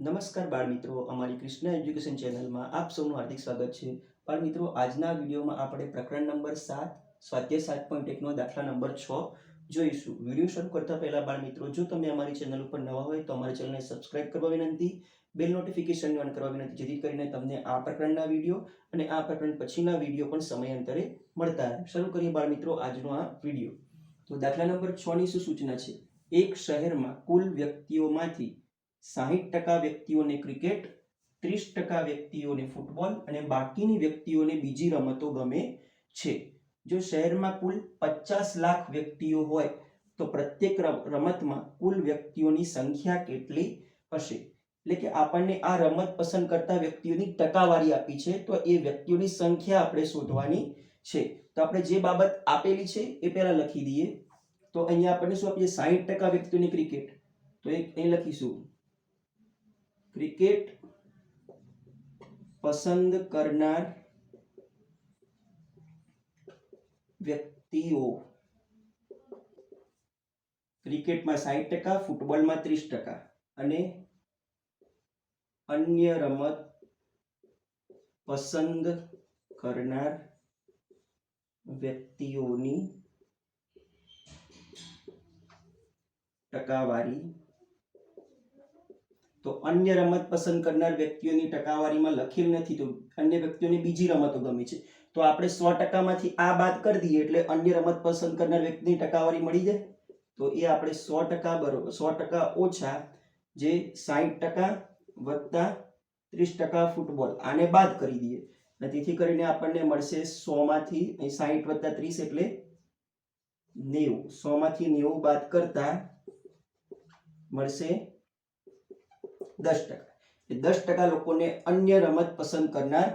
નમસ્કાર બાળ મિત્રો, અમારી કૃષ્ણ એજ્યુકેશન ચેનલમાં આપ સૌનું હાર્દિક સ્વાગત છે. બાળ મિત્રો, આજના વિડીયોમાં આપણે પ્રકરણ નંબર 7 સ્વાધ્યાય 7.1 નો દાખલા નંબર 6 જોઈશું. વિડીયો શરૂ કરતા પહેલા બાળ મિત્રો, જો તમે અમારી ચેનલ ઉપર નવા હોય તો અમારી ચેનલને સબસ્ક્રાઇબ કરવા વિનંતી, બેલ નોટિફિકેશન ઓન કરવા વિનંતી, જેથી કરીને તમને આ પ્રકરણના વિડીયો અને આ પ્રકરણ પછીના વિડીયો પણ સમયાંતરે મળતા રહે. શરૂ કરીએ બાળ મિત્રો આજનો આ વિડીયો. તો દાખલા નંબર 6 ની શું સૂચના છે? એક શહેરમાં કુલ વ્યક્તિઓમાંથી 60% વ્યક્તિઓને ક્રિકેટ, 30% વ્યક્તિઓને ફૂટબોલ અને બાકીની વ્યક્તિઓને બીજી રમતો ગમે છે. જો શહેરમાં કુલ 50 લાખ વ્યક્તિઓ હોય તો પ્રત્યેક રમતમાં કુલ વ્યક્તિઓની સંખ્યા કેટલી હશે? એટલે કે આપણને આ રમત પસંદ કરતા વ્યક્તિઓની ટકાવારી આપી છે, તો એ વ્યક્તિઓની સંખ્યા આપણે શોધવાની છે. તો આપણે જે બાબત આપેલી છે એ પહેલા લખી દઈએ. તો અહીંયા આપણને શું આપીએ? 60% વ્યક્તિઓને ક્રિકેટ, તો અહીં લખીશું ક્રિકેટ પસંદ કરનાર વ્યક્તિઓ, ક્રિકેટમાં 60%, ફૂટબોલમાં 30% અને અન્ય રમત પસંદ કરનાર વ્યક્તિઓની ટકાવારી. તો અન્ય રમત પસંદ કરનાર વ્યક્તિઓની ટકાવારીમાં લખેલ નથી, તો અન્ય વ્યક્તિઓને બીજી રમતો ગમે છે, તો આપણે 100% માંથી આ બાદ કરી દઈએ એટલે અન્ય રમત પસંદ કરનાર વ્યક્તિની ટકાવારી મળી જાય. તો એ આપણે 100% બરોબર 100% ઓછા જે 60% વત્તા 30% ફૂટબોલ, આને બાદ કરી દઈએ અને તેથી કરીને આપણને મળશે 100 માંથી 60 વત્તા 30 એટલે 90. 100 માંથી 90 બાદ કરતા મળશે 10%. 10% લોકોને અન્ય રમત પસંદ કરનાર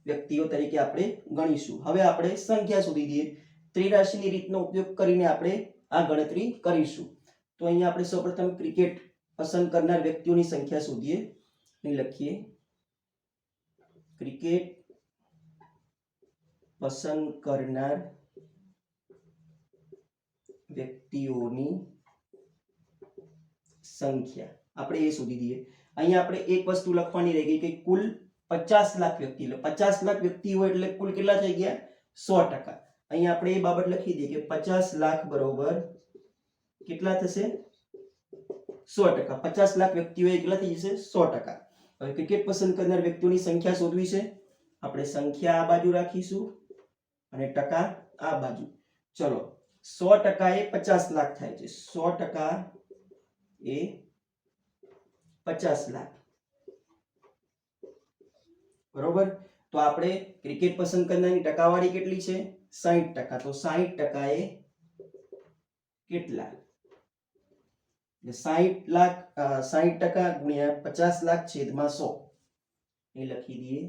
વ્યક્તિઓ તરીકે આપણે ગણીશું. હવે આપણે સંખ્યા શોધી દઈએ. ત્રિરાશીની રીતનો ઉપયોગ કરીને આપણે આ ગણતરી કરીશું. તો અહીંયા આપણે સૌપ્રથમ ક્રિકેટ પસંદ કરનાર વ્યક્તિઓની સંખ્યા શોધીએ. અહીં લખીએ ક્રિકેટ પસંદ કરનાર વ્યક્તિઓની સંખ્યા આપણે એ શોધી દઈએ. અહીંયા આપણે એક વસ્તુ લખવાની રહી ગઈ કે કુલ 50 લાખ વ્યક્તિ, એટલે 50 લાખ વ્યક્તિ હોય એટલે કુલ કેટલા થઈ ગયા? 100%. અહીંયા આપણે એ બાબત લખી દઈએ કે 50 લાખ બરોબર કેટલા થશે? 100%. 50 લાખ વ્યક્તિઓ કેટલા થઈ જશે? 100%. હવે ક્રિકેટ પસંદ કરનાર વ્યક્તિઓની સંખ્યા શોધવી છે. આપણે સંખ્યા આ બાજુ રાખીશું અને ટકા આ બાજુ. ચલો, 100% એ 50 લાખ થાય છે. 100% એ 50 લાખ, બરોબર. તો આપણે ક્રિકેટ પસંદ કરનારની ટકાવારી કેટલી છે? 60%. તો 60% એ કેટલા? 60 લાખ 60% ગુણ્યા 50 લાખ છેદમાં 100 એ લખી દઈએ.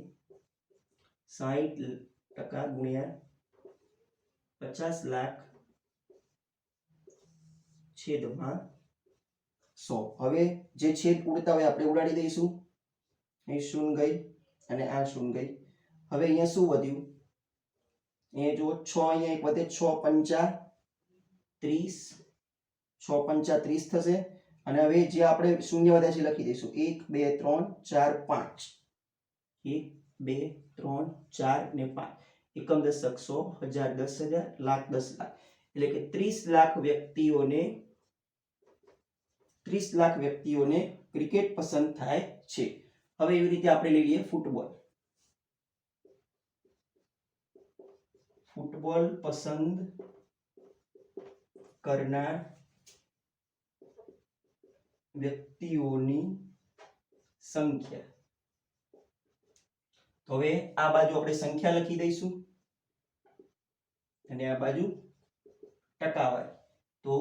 60% ગુણ્યા 50 લાખ છેદમાં 100. હવે જે છેદ ઉડતા હોય આપણે ઉડાડી દઈશું. અહીં શૂન્ય ગઈ અને આ શૂન્ય ગઈ. હવે અહીંયા શું વધ્યું? અહીંયા જો 6, અહીંયા એક વધે, 6 પંચા 30, 6 પંચા 30 થશે. અને હવે જે આપણે શૂન્ય વધ્યા છે લખી દઈશું 1 2 3 4 5. 1 2 3 4 ને 5. એકમ દશક 100, હજાર 10,000, લાખ 10 લાખ. એટલે કે 30 લાખ વ્યક્તિઓને ક્રિકેટ પસંદ થાય છે. હવે એવી રીતે આપણે લઈ લઈએ ફૂટબોલ. ફૂટબોલ પસંદ કરનાર વ્યક્તિઓની સંખ્યા. તો હવે આ બાજુ આપણે સંખ્યા લખી દઈશું અને આ બાજુ ટકાવારી. તો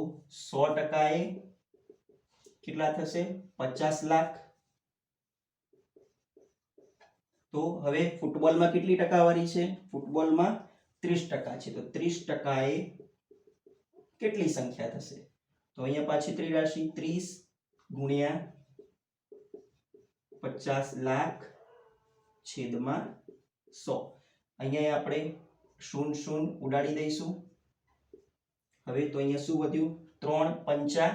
100% એ કેટલા થશે? 50 લાખ. તો હવે ફૂટબોલમાં કેટલી ટકાવારી છે? ફૂટબોલમાં 30% છે. તો 30% એ કેટલી સંખ્યા થશે? તો અહીંયા પાછી ત્રિરાશી 30 ગુણ્યા 50 લાખ છેદમાં 100. અહીંયા આપણે શૂન્ય શૂન્ય ઉડાડી દઈશું. હવે તો અહીંયા શું વધ્યું? 3 પંચા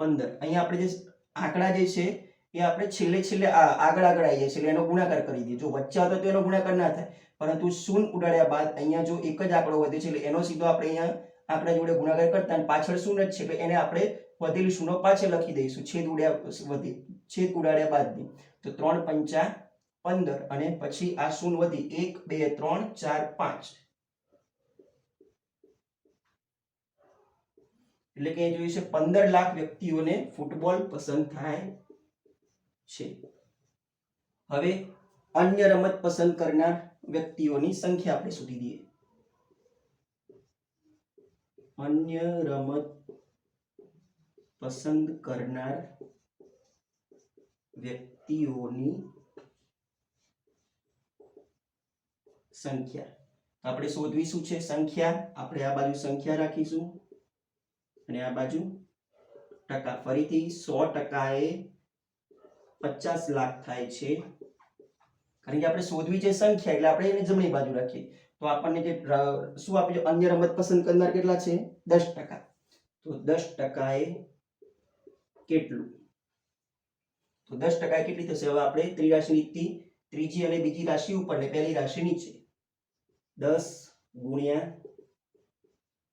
15. અહીંયા આપણે જે આંકડા જે છે એ આપણે છેલ્લે આગળ આવી જાય છે એટલે એનો ગુણાકાર કરી દઈએ. જો વચ્ચે હતો તો એનો ગુણાકાર ના થાય, પરંતુ શૂન્ય ઉડાડ્યા બાદ અહીંયા જો એક જ આંકડો વધે છે એટલે એનો સીધો આપણે અહીંયા આંકડા જોડે ગુણાકાર કરતા અને પાછળ શૂન્ય જ છે એટલે એને આપણે વધેલી શૂન્ય પાછળ લખી દઈશું છેદ ઉડાડ્યા બાદની. તો 3 પંચા 15 અને પછી આ શૂન્ય વધી 1 2 3 4 5 એટલે કે જોયું છે 15 લાખ વ્યક્તિઓને ફૂટબોલ પસંદ થાય છે. હવે અન્ય રમત પસંદ કરનાર વ્યક્તિઓની સંખ્યા આપણે શોધી દઈએ. અન્ય રમત પસંદ કરનાર વ્યક્તિઓની સંખ્યા આપણે શોધવી શું છે? સંખ્યા. આપણે આ બાજુ સંખ્યા રાખીશું અને આ બાજુ ટકા. ફરીથી 100% એ 50 લાખ થાય છે, કારણ કે આપણે શોધવી છે સંખ્યા એટલે આપણે એને જમણી બાજુ રાખીએ. તો આપણને જે શું આપે છે? અન્ય રમત પસંદ કરનાર કેટલા છે? 10%. તો 10% એ કેટલું? તો 10% એ કેટલી થશે? હવે આપણે ત્રિરાશિથી ત્રીજી અને બીજી રાશિ ઉપર ને પહેલી રાશિ નીચે. 10 ગુણ્યા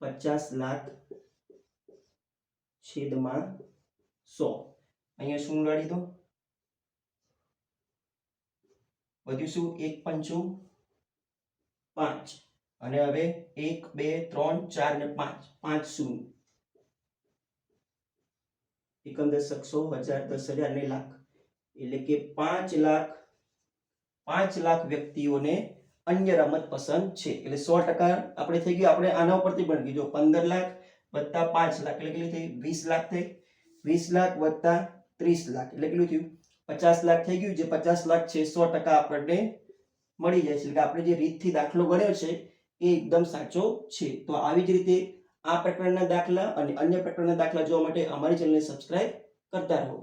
50 લાખ છેદમાં 100. અહીંયા શું ઉડાડી દો? વધ્યું શું? 1 પંચું 5 અને હવે 1 2 3 4 અને 5 5 શૂન્ય. એકમ દશક 100 1000 10,000 અને લાખ એટલે કે 5 લાખ વ્યક્તિઓને અન્ય રમત પસંદ છે. એટલે 100% આપણે થઈ ગયું. આપણે આના ઉપરથી પણ કીધું 15 લાખ વત્તા 5 લાખ એટલે કેટલી થઈ? 20 લાખ થઈ. 20 લાખ વત્તા 30 લાખ એટલે કેટલું થયું? 50 લાખ થઈ ગયું. જે 50 લાખ છે 100% આપણને મળી જાય છે. એટલે કે આપણે જે રીતથી દાખલો ગણ્યો છે એ એકદમ સાચો છે. તો આવી જ રીતે આ પ્રકારના દાખલા અને અન્ય પ્રકારના દાખલા જોવા માટે અમારી ચેનલને સબસ્ક્રાઇબ કરતા રહો.